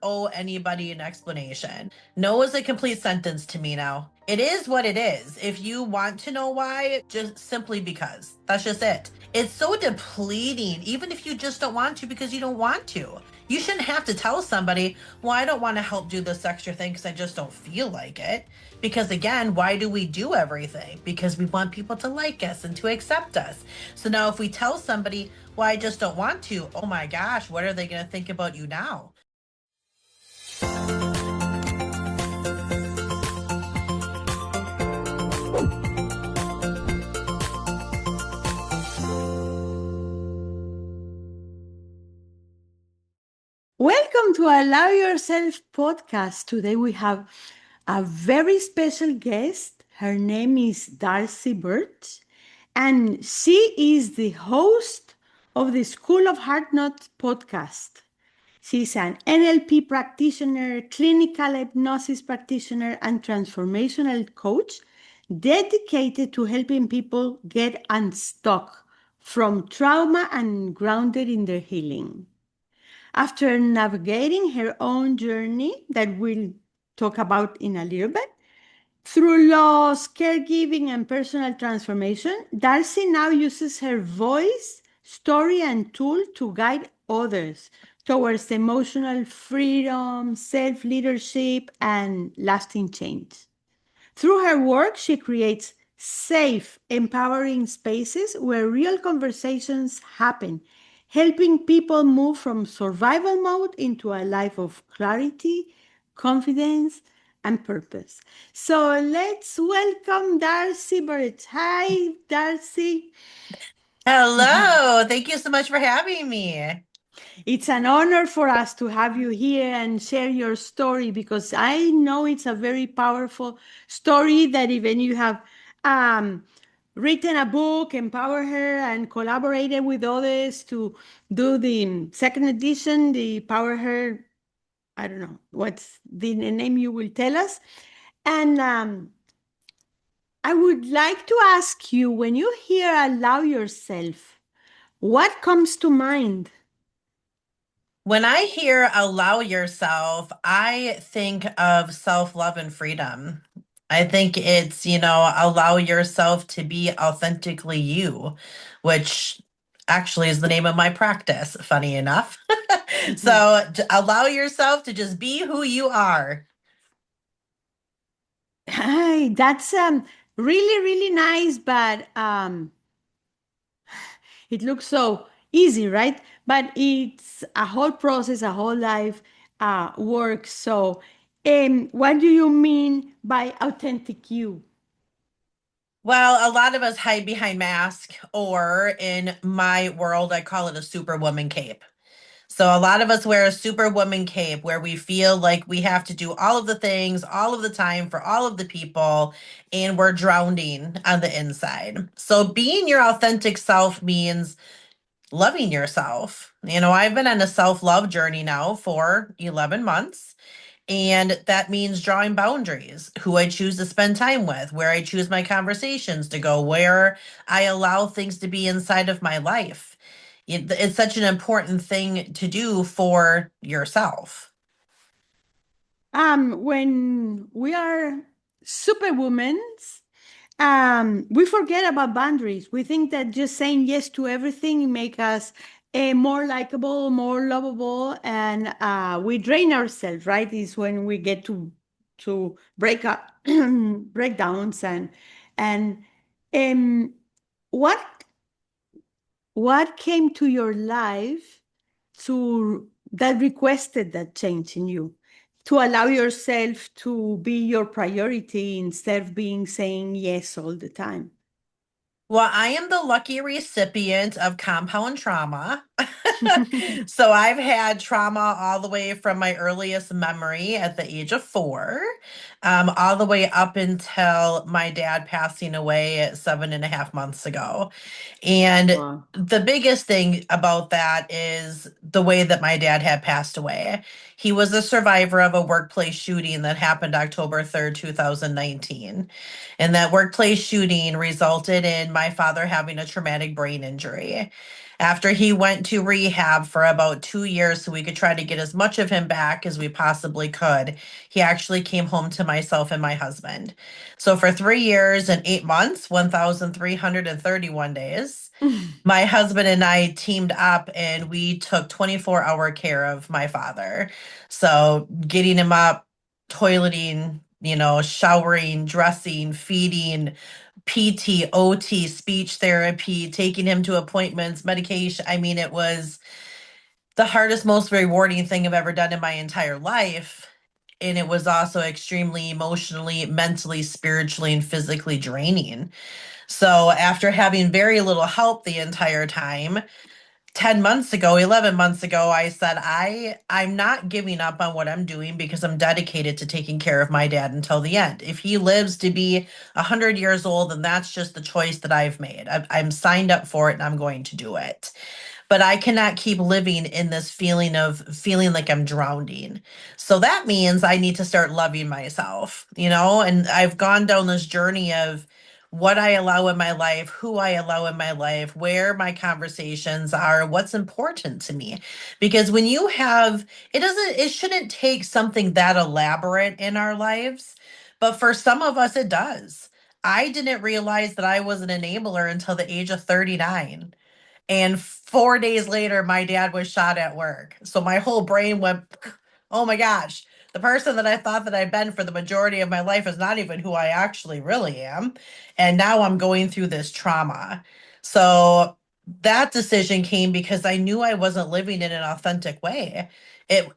owe anybody an explanation. No is a complete sentence to me now. It is what it is. If you want to know why, just simply because. That's just it. It's so depleting, even if you just don't want to because you don't want to. You shouldn't have to tell somebody, well, I don't want to help do this extra thing because I just don't feel like it. Because again, why do we do everything? Because we want people to like us and to accept us. So now if we tell somebody, well, I just don't want to, oh my gosh, what are they going to think about you now? Welcome to Allow Yourself podcast. Today we have a very special guest. Her name is Darcie Burtch, and she is the host of the School of Heart Knot podcast. She's an NLP practitioner, clinical hypnosis practitioner, and transformational coach dedicated to helping people get unstuck from trauma and grounded in their healing. After navigating her own journey that we'll talk about in a little bit, through loss, caregiving, and personal transformation, Darcie now uses her voice, story, and tool to guide others towards emotional freedom, self-leadership, and lasting change. Through her work, she creates safe, empowering spaces where real conversations happen, helping people move from survival mode into a life of clarity, confidence, and purpose. So let's welcome Darcie Burtch. Hi, Darcie. Hello. Thank you so much for having me. It's an honor for us to have you here and share your story, because I know it's a very powerful story that even you have written a book, Empower Her, and collaborated with others to do the second edition, the Power Her. I don't know what's the name you will tell us. And I would like to ask you, when you hear Allow Yourself, what comes to mind? When I hear allow yourself, I think of self-love and freedom. I think it's, allow yourself to be authentically you, which actually is the name of my practice, funny enough. So allow yourself to just be who you are. Hi, that's really, really nice, but it looks so easy, right? But it's a whole process, a whole life work. So, what do you mean by authentic you? Well, a lot of us hide behind masks, or in my world, I call it a superwoman cape. So a lot of us wear a superwoman cape where we feel like we have to do all of the things all of the time for all of the people, and we're drowning on the inside. So being your authentic self means loving yourself. I've been on a self-love journey now for 11 months. And that means drawing boundaries, who I choose to spend time with, where I choose my conversations to go, where I allow things to be inside of my life. It's such an important thing to do for yourself. When we are superwomen, we forget about boundaries. We think that just saying yes to everything make us more likable, more lovable, and we drain ourselves. Right? Is when we get to break up, breakdowns, and um, what what came to your life to that requested that change in you, to allow yourself to be your priority instead of being saying yes all the time? Well, I am the lucky recipient of compound trauma. So I've had trauma all the way from my earliest memory at the age of 4, all the way up until my dad passing away at 7.5 months ago. And Wow. the biggest thing about that is the way that my dad had passed away. He was a survivor of a workplace shooting that happened October 3rd, 2019. And that workplace shooting resulted in my father having a traumatic brain injury. After he went to rehab for about 2 years so we could try to get as much of him back as we possibly could, he actually came home to myself and my husband. So for 3 years and 8 months, 1,331 days, my husband and I teamed up and we took 24-hour care of my father. So getting him up, toileting, showering, dressing, feeding, PT, OT, speech therapy, taking him to appointments, medication. I mean, it was the hardest, most rewarding thing I've ever done in my entire life. And it was also extremely emotionally, mentally, spiritually, and physically draining. So after having very little help the entire time, 10 months ago, 11 months ago, I said, I'm not giving up on what I'm doing because I'm dedicated to taking care of my dad until the end. If he lives to be 100 years old, then that's just the choice that I've made. I'm signed up for it and I'm going to do it, but I cannot keep living in this feeling of feeling like I'm drowning. So that means I need to start loving myself, and I've gone down this journey of what I allow in my life, who I allow in my life, where my conversations are, what's important to me. Because when you have, it shouldn't take something that elaborate in our lives, but for some of us, it does. I didn't realize that I was an enabler until the age of 39. And 4 days later, my dad was shot at work. So my whole brain went, oh my gosh, the person that I thought that I'd been for the majority of my life is not even who I actually really am. And now I'm going through this trauma. So that decision came because I knew I wasn't living in an authentic way.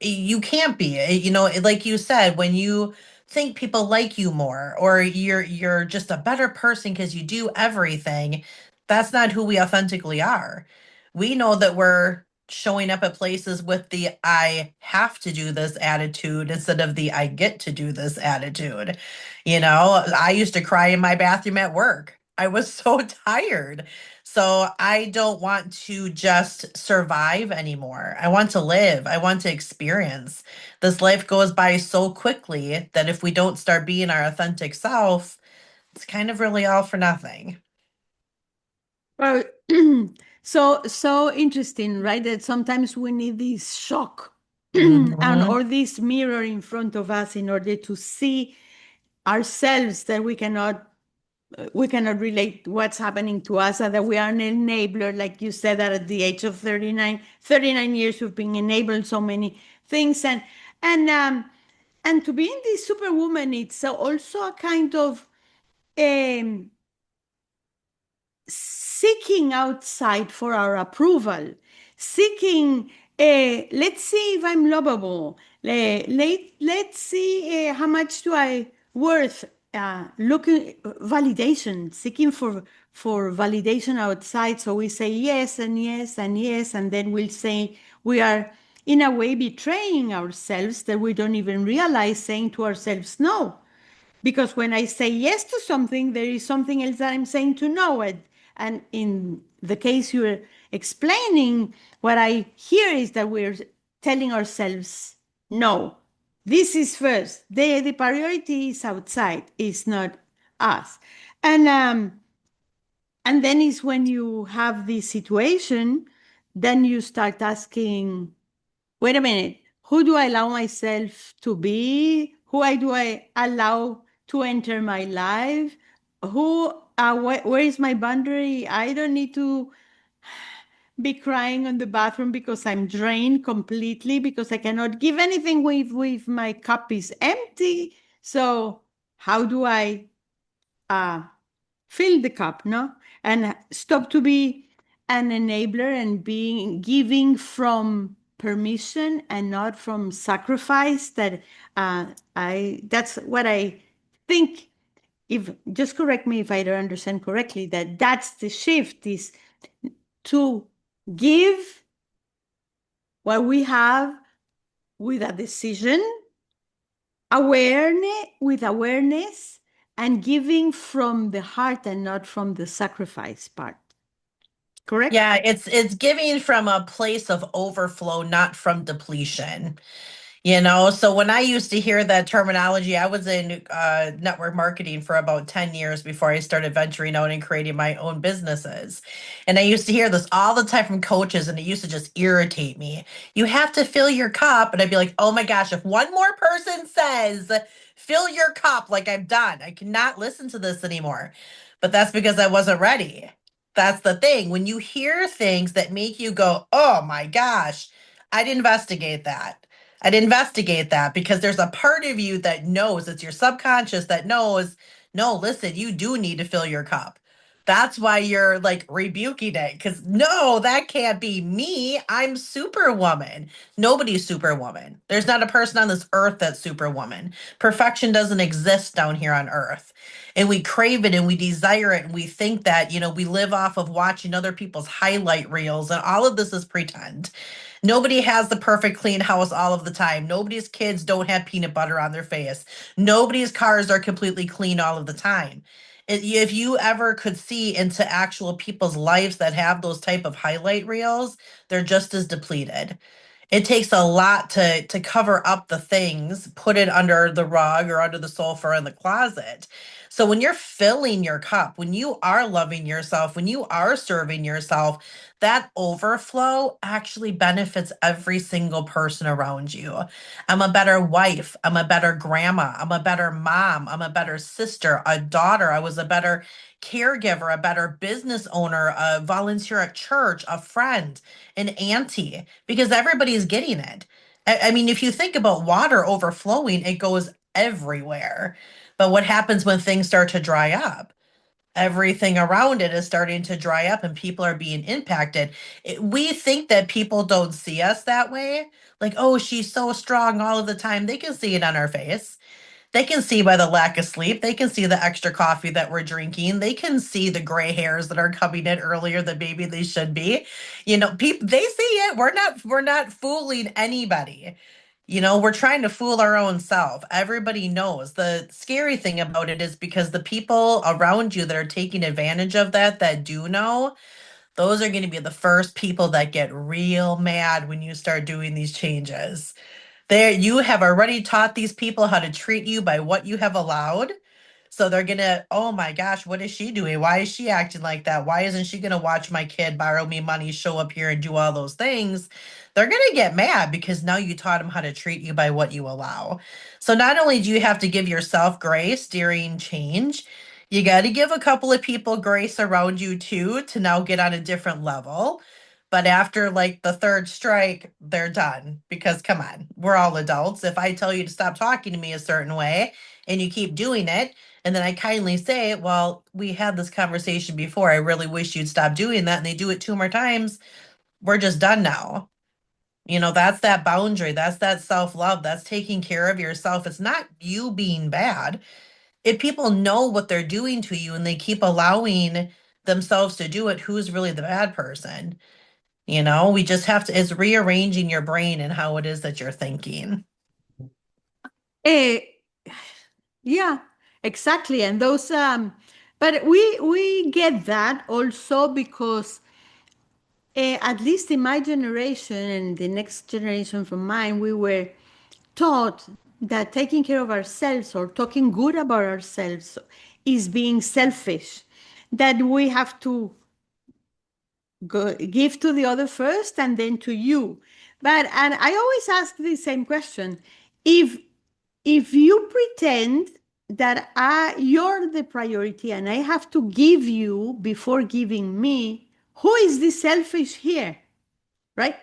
You can't be, like you said, when you think people like you more or you're just a better person because you do everything, that's not who we authentically are. We know that we're showing up at places with the I have to do this attitude instead of the I get to do this attitude. I used to cry in my bathroom at work. I was so tired. So I don't want to just survive anymore. I want to live. I want to experience. This life goes by so quickly that if we don't start being our authentic self, it's kind of really all for nothing. Well, so interesting, right? That sometimes we need this shock and Hmm. or this mirror in front of us in order to see ourselves that we cannot relate what's happening to us and that we are an enabler, like you said, that at the age of 39 years we've been enabled so many things. And to be in this superwoman, it's also a kind of um, seeking outside for our approval, seeking, let's see if I'm lovable. Let's see how much do I worth. Looking validation, seeking for validation outside. So we say yes and yes and yes, and then we'll say we are in a way betraying ourselves that we don't even realize, saying to ourselves no. Because when I say yes to something, there is something else that I'm saying to no. And in the case you're explaining, what I hear is that we're telling ourselves no. This is first. The priority is outside, it's not us. And um, and then is when you have this situation, then you start asking, wait a minute, who do I allow myself to be? Do I allow to enter my life? Where is my boundary? I don't need to be crying on the bathroom because I'm drained completely because I cannot give anything with my cup is empty. So how do I uh, fill the cup, no? And stop to be an enabler and being giving from permission and not from sacrifice. I that's what I think. If just correct me if I don't understand correctly, that's the shift is to give what we have with a decision, awareness and giving from the heart and not from the sacrifice part. Correct? Yeah, it's giving from a place of overflow, not from depletion. So when I used to hear that terminology, I was in network marketing for about 10 years before I started venturing out and creating my own businesses. And I used to hear this all the time from coaches, and it used to just irritate me. You have to fill your cup. And I'd be like, oh my gosh, if one more person says, fill your cup, like I'm done, I cannot listen to this anymore. But that's because I wasn't ready. That's the thing. When you hear things that make you go, oh my gosh, I'd investigate that. I'd investigate that because there's a part of you that knows, it's your subconscious that knows, no, listen, you do need to fill your cup. That's why you're like rebuking it because no, that can't be me. I'm Superwoman. Nobody's Superwoman. There's not a person on this earth that's Superwoman. Perfection doesn't exist down here on earth. And we crave it and we desire it and we think that, we live off of watching other people's highlight reels and all of this is pretend. Nobody has the perfect clean house all of the time. Nobody's kids don't have peanut butter on their face. Nobody's cars are completely clean all of the time. If you ever could see into actual people's lives that have those type of highlight reels, they're just as depleted. It takes a lot to cover up the things, put it under the rug or under the sofa or in the closet. So when you're filling your cup, when you are loving yourself, when you are serving yourself, that overflow actually benefits every single person around you. I'm a better wife. I'm a better grandma. I'm a better mom. I'm a better sister, a daughter. I was a better caregiver, a better business owner, a volunteer at church, a friend, an auntie, because everybody's getting it. I mean, if you think about water overflowing, it goes everywhere. But what happens when things start to dry up? Everything around it is starting to dry up and people are being impacted. We think that people don't see us that way. Like, oh, she's so strong all of the time. They can see it on our face. They can see by the lack of sleep. They can see the extra coffee that we're drinking. They can see the gray hairs that are coming in earlier than maybe they should be. People they see it. We're not fooling anybody. We're trying to fool our own self. Everybody knows. The scary thing about it is because the people around you that are taking advantage of that do know, those are going to be the first people that get real mad when you start doing these changes. There, you have already taught these people how to treat you by what you have allowed. So they're gonna, oh my gosh, what is she doing? Why is she acting like that? Why isn't she gonna watch my kid borrow me money, show up here and do all those things? They're gonna get mad because now you taught them how to treat you by what you allow. So not only do you have to give yourself grace during change, you got to give a couple of people grace around you too to now get on a different level. But after like the third strike, they're done because come on, we're all adults. If I tell you to stop talking to me a certain way and you keep doing it, and then I kindly say, well, we had this conversation before. I really wish you'd stop doing that. And they do it two more times. We're just done now. That's that boundary. That's that self love. That's taking care of yourself. It's not you being bad. If people know what they're doing to you and they keep allowing themselves to do it, who's really the bad person? We just have to, it's rearranging your brain and how it is that you're thinking. Eh, yeah, exactly. And those, but we get that also because at least in my generation and the next generation from mine, we were taught that taking care of ourselves or talking good about ourselves is being selfish, that we have to give to the other first and then to you. And I always ask the same question. If you pretend that you're the priority and I have to give you before giving me, who is the selfish here? Right?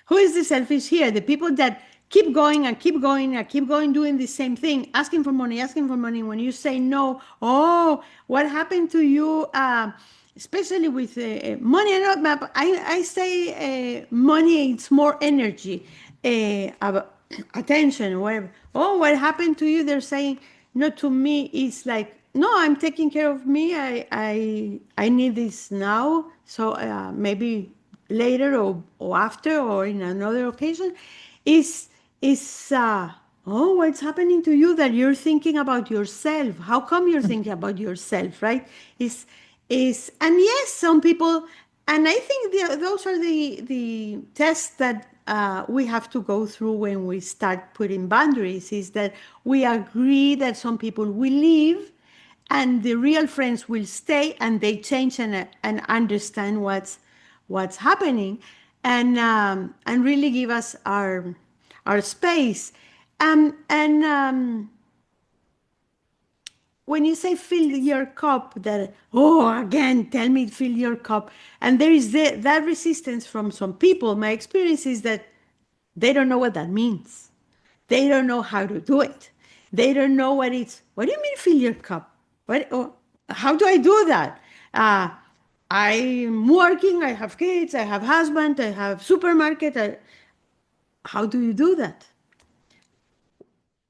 Who is the selfish here? The people that keep going and keep going and keep going doing the same thing, asking for money, asking for money. When you say no, oh, what happened to you? Especially with money, I say money, it's more energy, attention, whatever. Oh, what happened to you? They're saying, no, to me, it's like, no, I'm taking care of me. I need this now. So maybe later or after or in another occasion is oh, what's happening to you that you're thinking about yourself? How come you're thinking about yourself, right? And yes, some people, and I think those are the tests that we have to go through when we start putting boundaries is that we agree that some people will leave and the real friends will stay and they change and understand what's happening and really give us our space. And when you say fill your cup, that, oh, again, tell me fill your cup. And there is that resistance from some people. My experience is that they don't know what that means. They don't know how to do it. They don't know what do you mean fill your cup? How do I do that? Uh, I'm working, I have kids, I have husband, I have supermarket. How do you do that?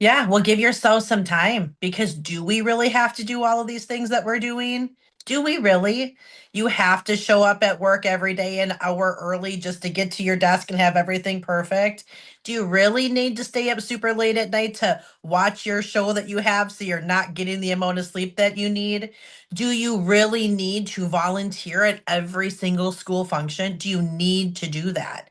Yeah, well, give yourself some time because do we really have to do all of these things that we're doing? Do we really? You have to show up at work every day an hour early just to get to your desk and have everything perfect? Do you really need to stay up super late at night to watch your show that you have so you're not getting the amount of sleep that you need? Do you really need to volunteer at every single school function? Do you need to do that?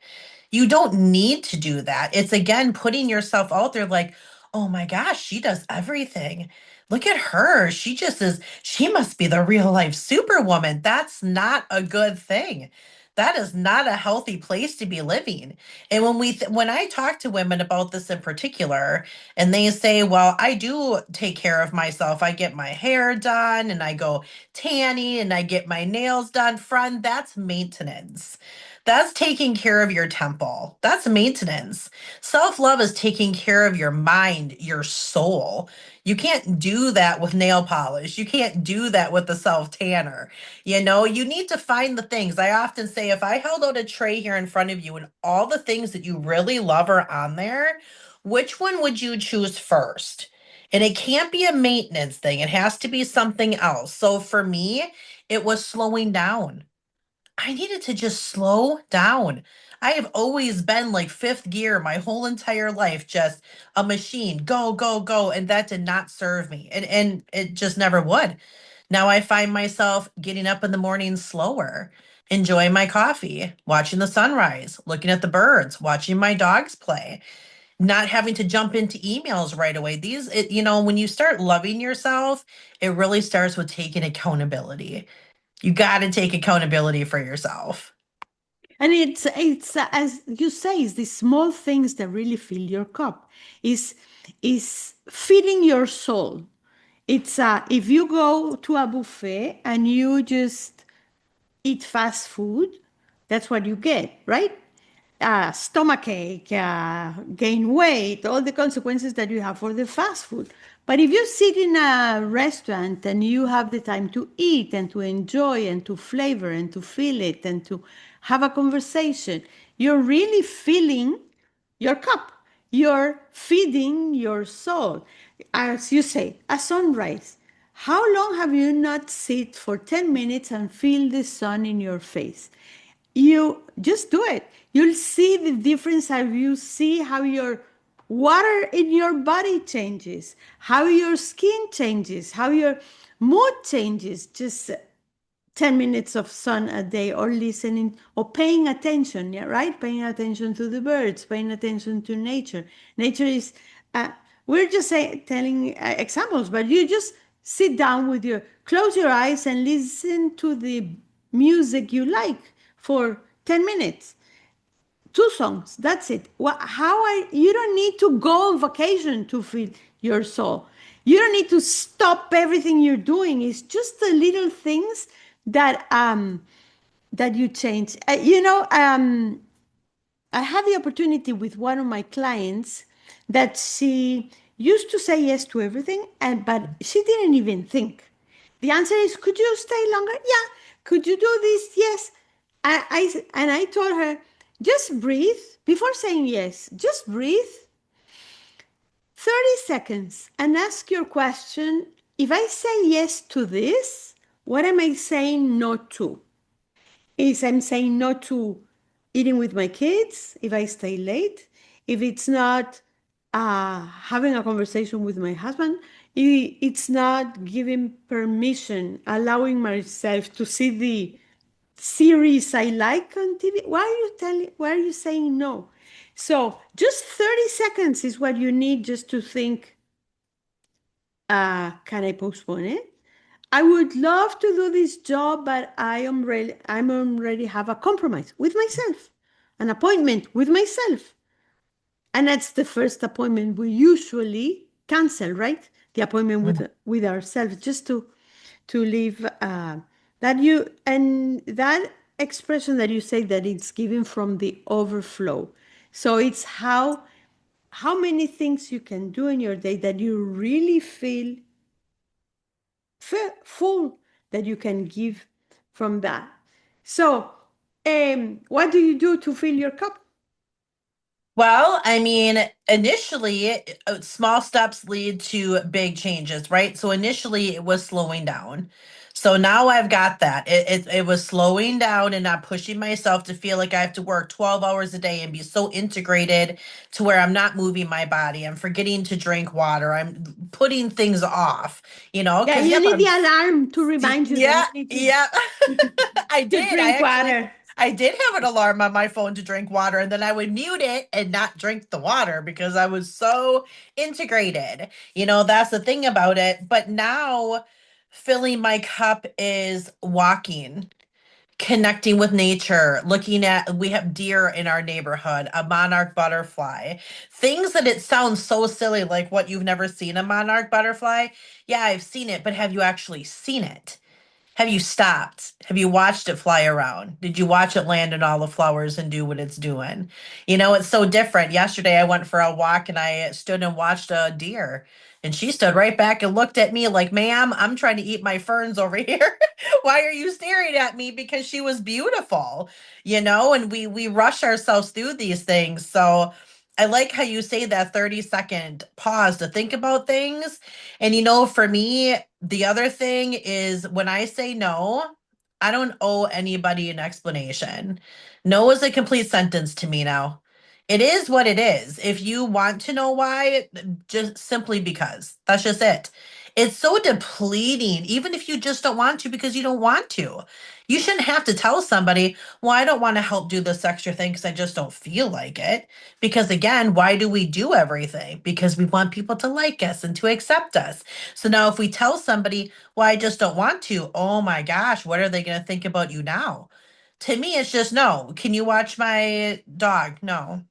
You don't need to do that. It's again putting yourself out there like, oh my gosh, she does everything. Look at her. She just is, she must be the real life superwoman. That's not a good thing. That is not a healthy place to be living. And when I talk to women about this in particular, and they say, "Well, I do take care of myself. I get my hair done and I go tanning and I get my nails done." Friend, that's maintenance. That's taking care of your temple. That's maintenance. Self love is taking care of your mind, your soul. You can't do that with nail polish. You can't do that with the self tanner. You need to find the things. I often say if I held out a tray here in front of you and all the things that you really love are on there, which one would you choose first? And it can't be a maintenance thing, it has to be something else. So for me, it was slowing down. I needed to just slow down. I have always been like fifth gear my whole entire life, just a machine, go, go, go. And that did not serve me. And it just never would. Now I find myself getting up in the morning slower, enjoying my coffee, watching the sunrise, looking at the birds, watching my dogs play, not having to jump into emails right away. When you start loving yourself, it really starts with taking accountability. You got to take accountability for yourself. And it's as you say, it's the small things that really fill your cup. Is feeding your soul. It's if you go to a buffet and you just eat fast food, that's what you get, right? Stomachache, gain weight, all the consequences that you have for the fast food. But if you sit in a restaurant and you have the time to eat and to enjoy and to flavor and to feel it and to have a conversation, you're really filling your cup. You're feeding your soul. As you say, a sunrise. How long have you not sit for 10 minutes and feel the sun in your face? You just do it. You'll see the difference. How you see how your water in your body changes, how your skin changes, how your mood changes. Just 10 minutes of sun a day, or listening or paying attention, yeah, right? Paying attention to the birds, paying attention to nature. Nature is, uh, we're just telling examples, but you just sit down with close your eyes and listen to the music you like for 10 minutes. Two songs, that's it. You don't need to go on vacation to feed your soul. You don't need to stop everything you're doing. It's just the little things that you change. I had the opportunity with one of my clients that she used to say yes to everything, but she didn't even think. The answer is, could you stay longer? Yeah. Could you do this? Yes. And I told her, just breathe before saying yes. Just breathe 30 seconds and ask your question. If I say yes to this, what am I saying no to? Is I'm saying no to eating with my kids if I stay late, if it's not having a conversation with my husband, it's not giving permission, allowing myself to see the series I like on TV. Why are you saying no? So just 30 seconds is what you need just to think, can I postpone it? I would love to do this job, but I'm already have a compromise with myself, an appointment with myself. And that's the first appointment we usually cancel, right? The appointment Mhm. with ourselves, just to leave that you and that expression that you say that it's given from the overflow. So it's how many things you can do in your day that you really feel full, that you can give from that. So, what do you do to fill your cup? Well, I mean, initially, small steps lead to big changes, right? So initially, it was slowing down. So now I've got that. It was slowing down and not pushing myself to feel like I have to work 12 hours a day and be so integrated to where I'm not moving my body. I'm forgetting to drink water. I'm putting things off, Yeah, because you yep, need I'm the alarm to remind you that yeah, you need yeah. I to did. drink water. I did have an alarm on my phone to drink water, and then I would mute it and not drink the water because I was so integrated. That's the thing about it. But now filling my cup is walking, connecting with nature, looking at, we have deer in our neighborhood, a monarch butterfly, things that it sounds so silly, like what, you've never seen a monarch butterfly? Yeah, I've seen it, but have you actually seen it? Have you stopped? Have you watched it fly around? Did you watch it land in all the flowers and do what it's doing? It's so different. Yesterday, I went for a walk and I stood and watched a deer. And she stood right back and looked at me like, ma'am, I'm trying to eat my ferns over here. Why are you staring at me? Because she was beautiful, and we rush ourselves through these things. So I like how you say that 30-second pause to think about things. And for me, the other thing is when I say no, I don't owe anybody an explanation. No is a complete sentence to me now. It is what it is. If you want to know why, just simply because. That's just it. It's so depleting, even if you just don't want to because you don't want to. You shouldn't have to tell somebody, well, I don't want to help do this extra thing because I just don't feel like it. Because again, why do we do everything? Because we want people to like us and to accept us. So now if we tell somebody, well, I just don't want to, oh my gosh, what are they going to think about you now? To me, it's just no. Can you watch my dog? No,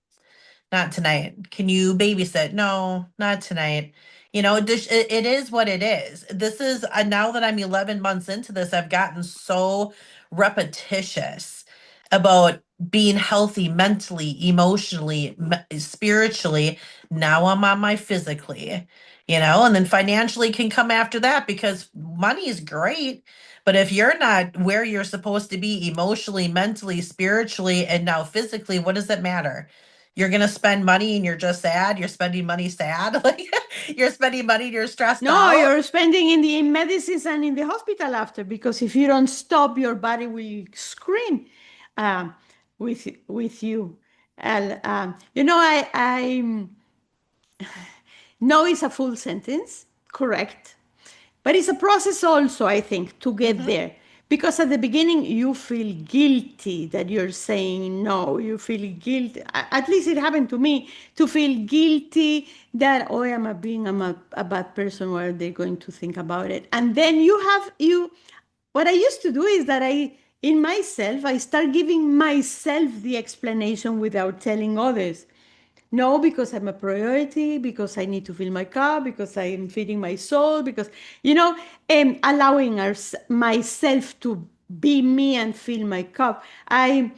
not tonight. Can you babysit? No, not tonight. It is what it is. This is now that I'm 11 months into this, I've gotten so repetitious about being healthy mentally, emotionally, spiritually. Now I'm on my physically, and then financially can come after that because money is great. But if you're not where you're supposed to be emotionally, mentally, spiritually, and now physically, what does it matter? You're gonna spend money and you're just sad. You're spending money sad. Like you're spending money and you're stressed No, out. you're spending in the medicines and in the hospital after, because if you don't stop, your body will scream with you. And I no is a full sentence, correct. But it's a process also, I think, to get Hmm. there. Because at the beginning, you feel guilty that you're saying no. You feel guilty. At least it happened to me to feel guilty that, oh, I'm a bad person. What are they going to think about it? And then what I used to do is that in myself, I start giving myself the explanation without telling others. No, because I'm a priority, because I need to fill my cup, because I am feeding my soul, because, allowing myself to be me and fill my cup. I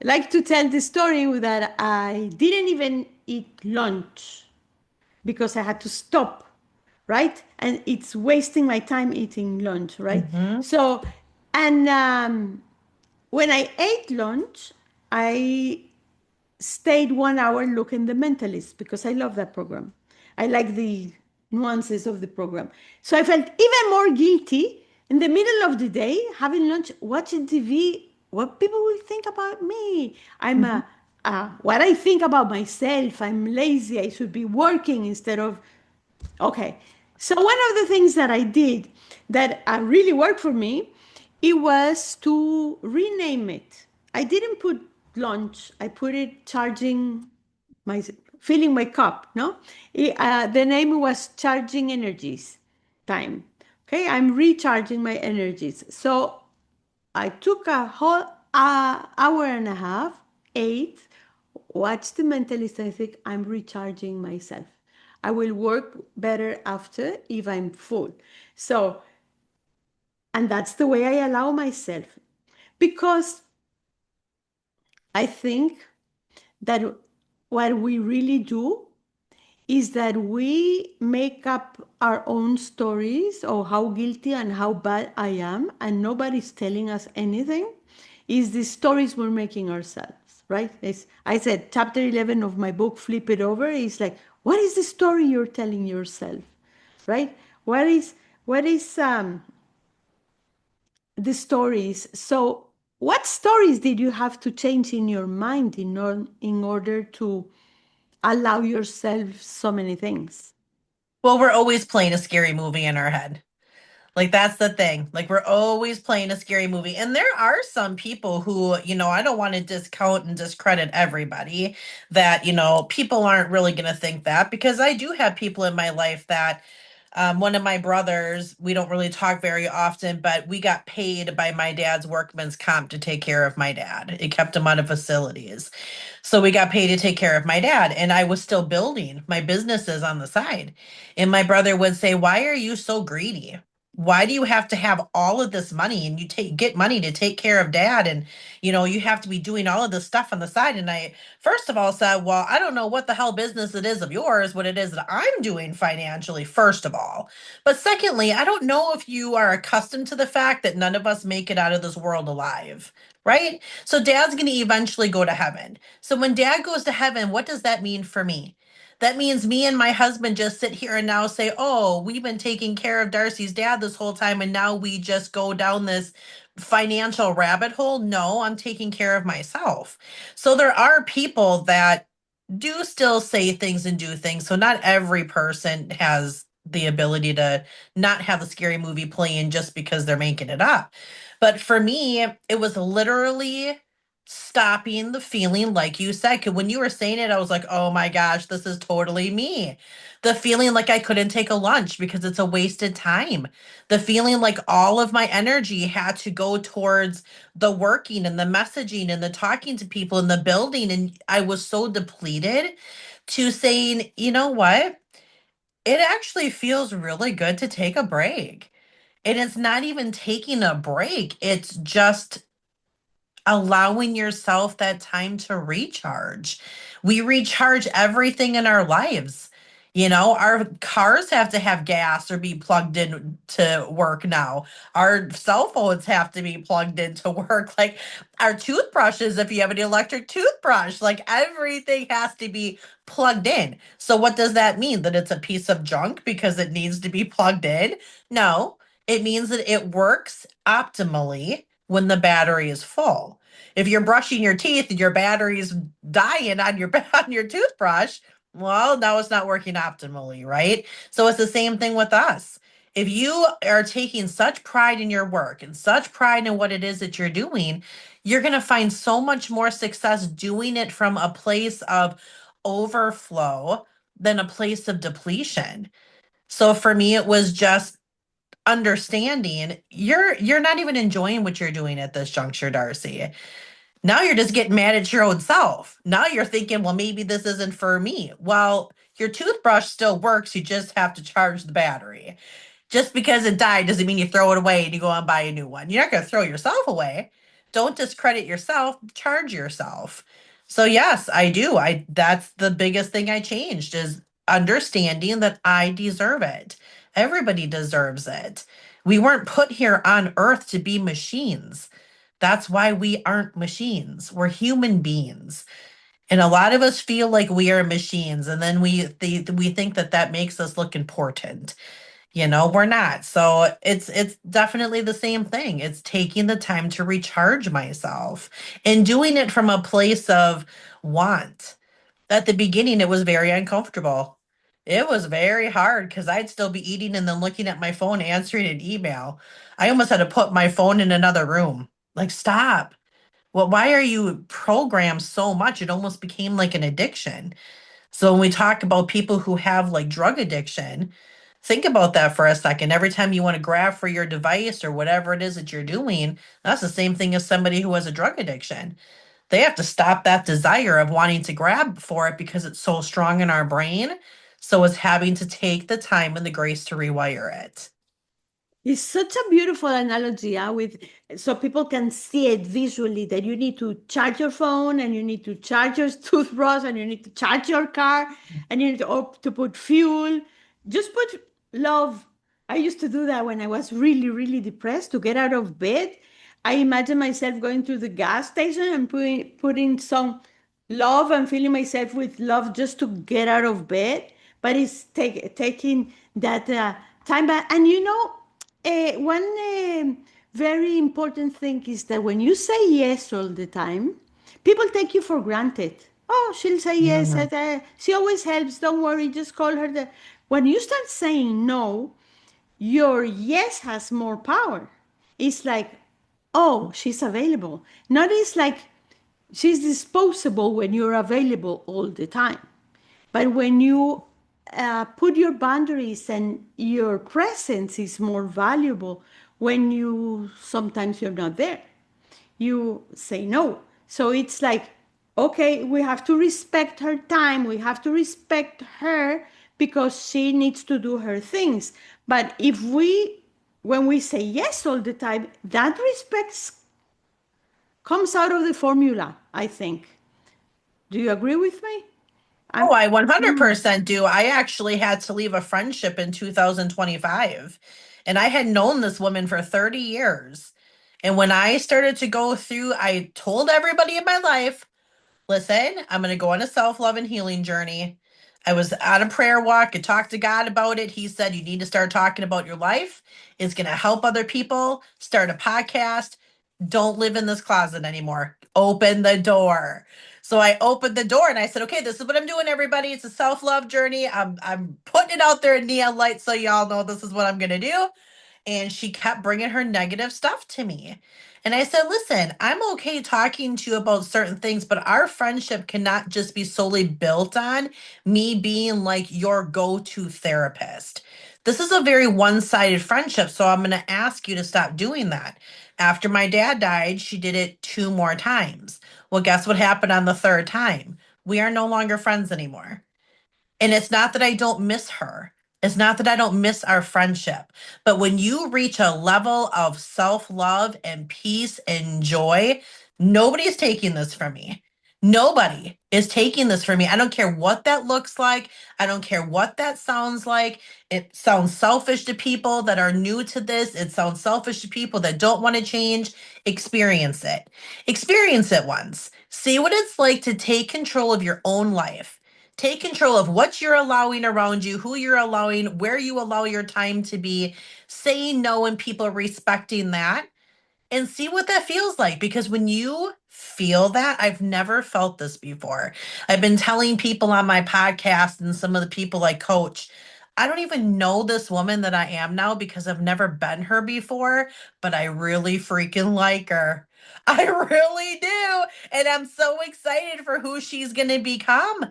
like to tell the story that I didn't even eat lunch because I had to stop, right? And it's wasting my time eating lunch, right? Hmm. So, and when I ate lunch, I stayed 1 hour looking the mentalist because I love that program. I like the nuances of the program. So I felt even more guilty in the middle of the day, having lunch, watching TV. What people will think about me? What I think about myself. I'm lazy. I should be working instead of. Okay. So one of the things that I did that really worked for me, it was to rename it. I didn't put lunch, I put it charging my, filling my cup, no? The name was charging energies time. Okay, I'm recharging my energies. So I took a whole hour and a half, ate, watched the mentalist. I think I'm recharging myself. I will work better after if I'm full. So, and that's the way I allow myself, because I think that what we really do is that we make up our own stories of how guilty and how bad I am, and nobody's telling us anything. Is the stories we're making ourselves, right? It's, I said, chapter 11 of my book, Flip It Over, is like, what is the story you're telling yourself, right? What is the stories? So, what stories did you have to change in your mind in order to allow yourself so many things? Well, we're always playing a scary movie in our head. Like that's the thing. Like we're always playing a scary movie. And there are some people who, I don't want to discount and discredit everybody that, people aren't really going to think that because I do have people in my life that one of my brothers, we don't really talk very often, but we got paid by my dad's workman's comp to take care of my dad. It kept him out of facilities. So we got paid to take care of my dad, and I was still building my businesses on the side. And my brother would say, "Why are you so greedy? Why do you have to have all of this money and you get money to take care of dad and you have to be doing all of this stuff on the side?" And I first of all said, "Well, I don't know what the hell business it is of yours, what it is that I'm doing financially, first of all. But secondly, I don't know if you are accustomed to the fact that none of us make it out of this world alive." Right? So dad's going to eventually go to heaven. So when dad goes to heaven, what does that mean for me? That means me and my husband just sit here and now say, "Oh, we've been taking care of Darcie's dad this whole time, and now we just go down this financial rabbit hole." No, I'm taking care of myself. So there are people that do still say things and do things. So not every person has the ability to not have the scary movie playing just because they're making it up. But for me, it was literally stopping the feeling, like you said. 'Cause when you were saying it, I was like, oh my gosh, this is totally me. The feeling like I couldn't take a lunch because it's a wasted time. The feeling like all of my energy had to go towards the working and the messaging and the talking to people in the building. And I was so depleted to saying, you know what? It actually feels really good to take a break. And it's not even taking a break, it's just allowing yourself that time to recharge. We recharge everything in our lives. Our cars have to have gas or be plugged in to work now. Our cell phones have to be plugged in to work. Like our toothbrushes, if you have an electric toothbrush, like everything has to be plugged in. So, what does that mean? That it's a piece of junk because it needs to be plugged in? No, it means that it works optimally when the battery is full. If you're brushing your teeth and your battery's dying on your on your toothbrush, well, now it's not working optimally, right? So it's the same thing with us. If you are taking such pride in your work and such pride in what it is that you're doing, you're going to find so much more success doing it from a place of overflow than a place of depletion. So for me, it was just understanding you're not even enjoying what you're doing at this juncture, Darcie. Now you're just getting mad at your own self. Now you're thinking, well, maybe this isn't for me. Well, your toothbrush still works. You just have to charge the battery. Just because it died doesn't mean you throw it away and you go and buy a new one. You're not going to throw yourself away. Don't discredit yourself, charge yourself. So yes, I do. I That's the biggest thing I changed is understanding that I deserve it. Everybody deserves it. We weren't put here on earth to be machines. That's why we aren't machines. We're human beings. And a lot of us feel like we are machines and then we think that that makes us look important. We're not. So it's definitely the same thing. It's taking the time to recharge myself and doing it from a place of want. At the beginning, it was very uncomfortable. It was very hard because I'd still be eating and then looking at my phone, answering an email. I almost had to put my phone in another room. Like, stop. Well, why are you programmed so much? It almost became like an addiction. So when we talk about people who have like drug addiction, think about that for a second. Every time you want to grab for your device or whatever it is that you're doing, that's the same thing as somebody who has a drug addiction. They have to stop that desire of wanting to grab for it because it's so strong in our brain. So it's having to take the time and the grace to rewire it. It's such a beautiful analogy, with so people can see it visually that you need to charge your phone and you need to charge your toothbrush and you need to charge your car and you need to put fuel. Just put love. I used to do that when I was really, really depressed to get out of bed. I imagine myself going to the gas station and putting some love and filling myself with love just to get out of bed. But it's taking that time back. And one very important thing is that when you say yes all the time, people take you for granted. Oh, she'll say yes. Mhm. She always helps. Don't worry. Just call her. When you start saying no, your yes has more power. It's like, oh, she's available. Not it's like she's disposable when you're available all the time. But when you put your boundaries and your presence is more valuable when you sometimes you're not there, you say no. So it's like, okay, we have to respect her time, we have to respect her because she needs to do her things. But when we say yes all the time, that respect comes out of the formula, I think. Do you agree with me? Oh, I'm. I Mm. 100% do. I actually had to leave a friendship in 2025, and I had known this woman for 30 years. And when I started to go through, I told everybody in my life, listen, I'm going to go on a self love and healing journey. I was on a prayer walk and talked to God about it. He said, you need to start talking about your life. It's going to help other people. Start a podcast. Don't live in this closet anymore. Open the door. So I opened the door and I said, okay, this is what I'm doing, everybody. It's a self love journey. I'm putting it out there in neon lights so y'all know this is what I'm going to do. And she kept bringing her negative stuff to me. And I said, listen, I'm okay talking to you about certain things, but our friendship cannot just be solely built on me being like your go to therapist. This is a very one sided friendship. So I'm going to ask you to stop doing that. After my dad died, she did it two more times. Well, guess what happened on the third time? We are no longer friends anymore. And it's not that I don't miss her. It's not that I don't miss our friendship. But when you reach a level of self love and peace and joy, nobody is taking this from me. Nobody is taking this from me. I don't care what that looks like. I don't care what that sounds like. It sounds selfish to people that are new to this. It sounds selfish to people that don't want to change. Experience it. Experience it once. See what it's like to take control of your own life. Take control of what you're allowing around you, who you're allowing, where you allow your time to be, saying no and people respecting that, and see what that feels like. Because when you feel that, I've never felt this before. I've been telling people on my podcast and some of the people I coach, I don't even know this woman that I am now because I've never been her before, but I really freaking like her. I really do. And I'm so excited for who she's going to become.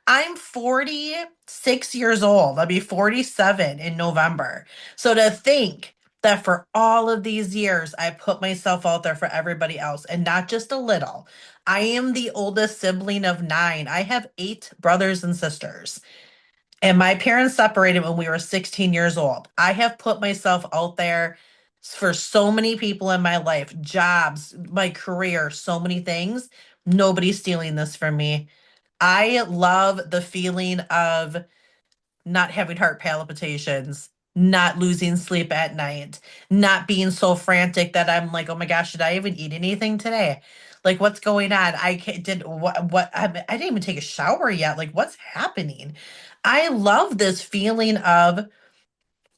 I'm 46 years old. I'll be 47 in November. So to think that for all of these years, I put myself out there for everybody else and not just a little. I am the oldest sibling of nine. I have eight brothers and sisters. And my parents separated when we were 16 years old. I have put myself out there for so many people in my life, jobs, my career, so many things. Nobody's stealing this from me. I love the feeling of not having heart palpitations, not losing sleep at night, not being so frantic that I'm like, oh my gosh, did I even eat anything today? Like, what's going on? Did what I didn't even take a shower yet. Like, what's happening? I love this feeling of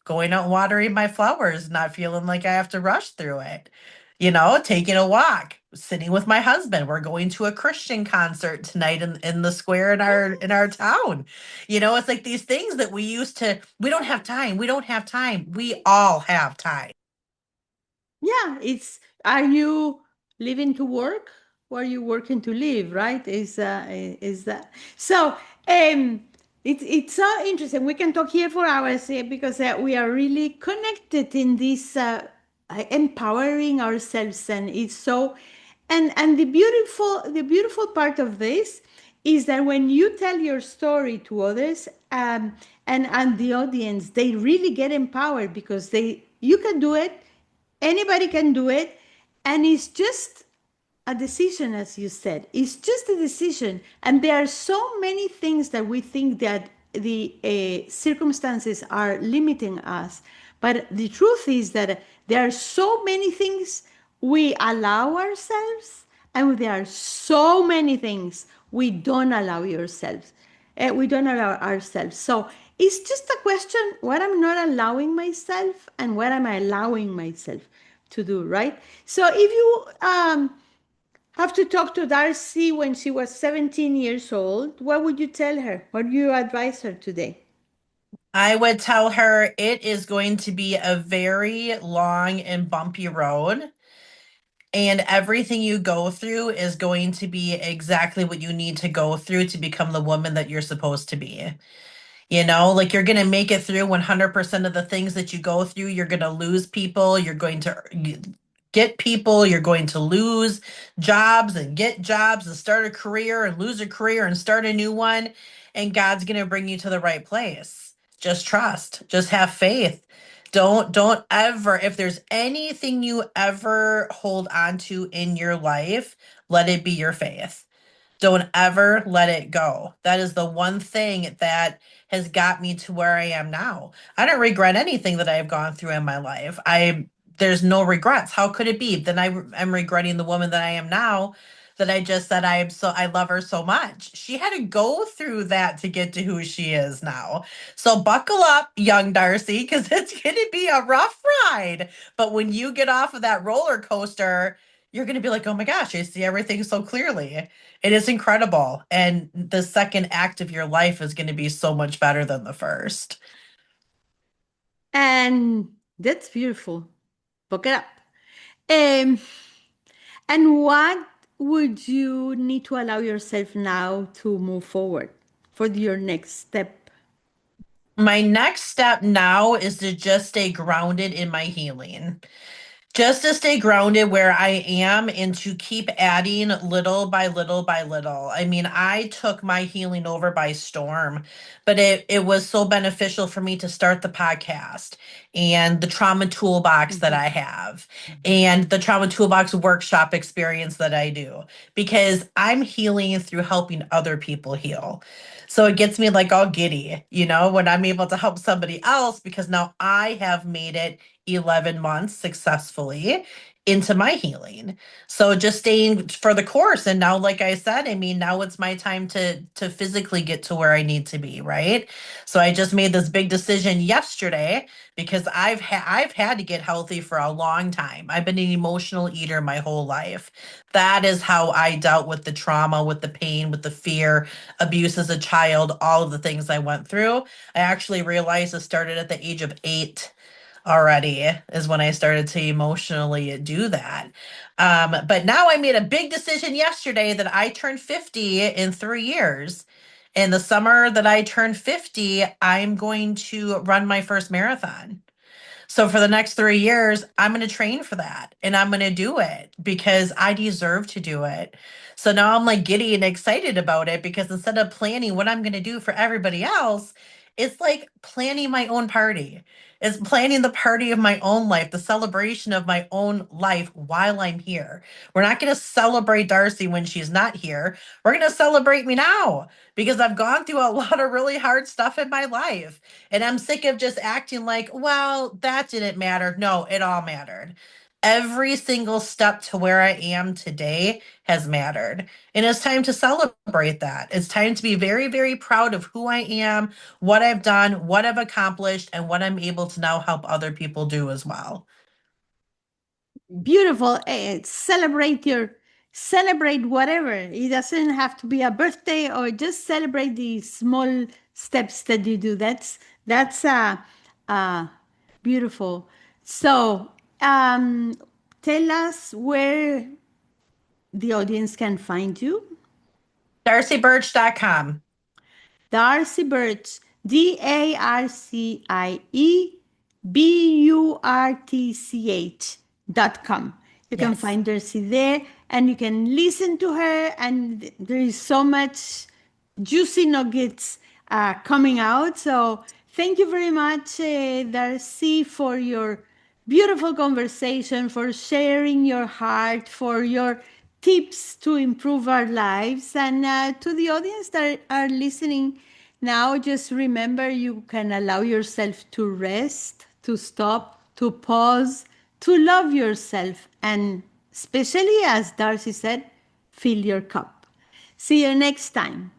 going out watering my flowers, not feeling like I have to rush through it. Taking a walk, sitting with my husband. We're going to a Christian concert tonight in the square in our town. It's like these things that we don't have time. We don't have time. We all have time. Yeah, it's. Are you living to work? where you're working to live, right? Is that so? It's so interesting. We can talk here for hours because we are really connected in this empowering ourselves, and it's so. And the beautiful part of this is that when you tell your story to others, and the audience, they really get empowered because they you can do it, anybody can do it, and it's just a decision, as you said. It's just a decision. And there are so many things that we think that the circumstances are limiting us. But the truth is that there are so many things we allow ourselves, and there are so many things we don't allow yourselves. We don't allow ourselves. So it's just a question what I'm not allowing myself and what am I allowing myself to do, right? So if you have to talk to Darcie when she was 17 years old, what would you tell her? What do you advise her today? I would tell her it is going to be a very long and bumpy road, and everything you go through is going to be exactly what you need to go through to become the woman that you're supposed to be. You know, like you're going to make it through 100% of the things that you go through. You're going to lose people. You're going to get people. You're going to lose jobs and get jobs and start a career and lose a career and start a new one. And God's going to bring you to the right place. Just trust, just have faith. Don't ever, if there's anything you ever hold on to in your life, let it be your faith. Don't ever let it go. That is the one thing that has got me to where I am now. I don't regret anything that I've gone through in my life. There's no regrets. How could it be? Then I'm regretting the woman that I am now, that I just said I love her so much. She had to go through that to get to who she is now. So buckle up, young Darcie, because it's going to be a rough ride. But when you get off of that roller coaster, you're going to be like, oh my gosh, I see everything so clearly. It is incredible. And the second act of your life is going to be so much better than the first. And that's beautiful. Book it up. Um, and what would you need to allow yourself now to move forward for your next step? My next step now is to just stay grounded in my healing. Just to stay grounded where I am and to keep adding little by little by little. I mean, I took my healing over by storm, but it was so beneficial for me to start the podcast and the trauma toolbox that Mhm. I have and the trauma toolbox workshop experience that I do, because I'm healing through helping other people heal. So it gets me like all giddy, when I'm able to help somebody else, because now I have made it 11 months successfully into my healing. So just staying for the course. And now, like I said, I mean, now it's my time to physically get to where I need to be, right? So I just made this big decision yesterday, because I've had to get healthy for a long time. I've been an emotional eater my whole life. That is how I dealt with the trauma, with the pain, with the fear, abuse as a child, all of the things I went through. I actually realized it started at the age of 8 already, is when I started to emotionally do that. But now I made a big decision yesterday that I turned 50 in 3 years. In the summer that I turned 50, I'm going to run my first marathon. So for the next 3 years, I'm going to train for that and I'm going to do it because I deserve to do it. So now I'm like giddy and excited about it, because instead of planning what I'm going to do for everybody else, it's like planning my own party. It's planning the party of my own life, the celebration of my own life while I'm here. We're not going to celebrate Darcie when she's not here. We're going to celebrate me now, because I've gone through a lot of really hard stuff in my life. And I'm sick of just acting like, well, that didn't matter. No, it all mattered. Every single step to where I am today has mattered. And it's time to celebrate that. It's time to be very, very proud of who I am, what I've done, what I've accomplished, and what I'm able to now help other people do as well. Beautiful. Celebrate whatever. It doesn't have to be a birthday, or just celebrate the small steps that you do. That's beautiful. So tell us, the audience can find you? DarcieBurtch.com. Darcie Burtch, DarcieBurtch.com. You can Yes. find Darcie there and you can listen to her, and there is so much juicy nuggets coming out. So thank you very much, Darcie, for your beautiful conversation, for sharing your heart, for your tips to improve our lives. And to the audience that are listening now, just remember you can allow yourself to rest, to stop, to pause, to love yourself, and especially, as Darcie said, fill your cup. See you next time.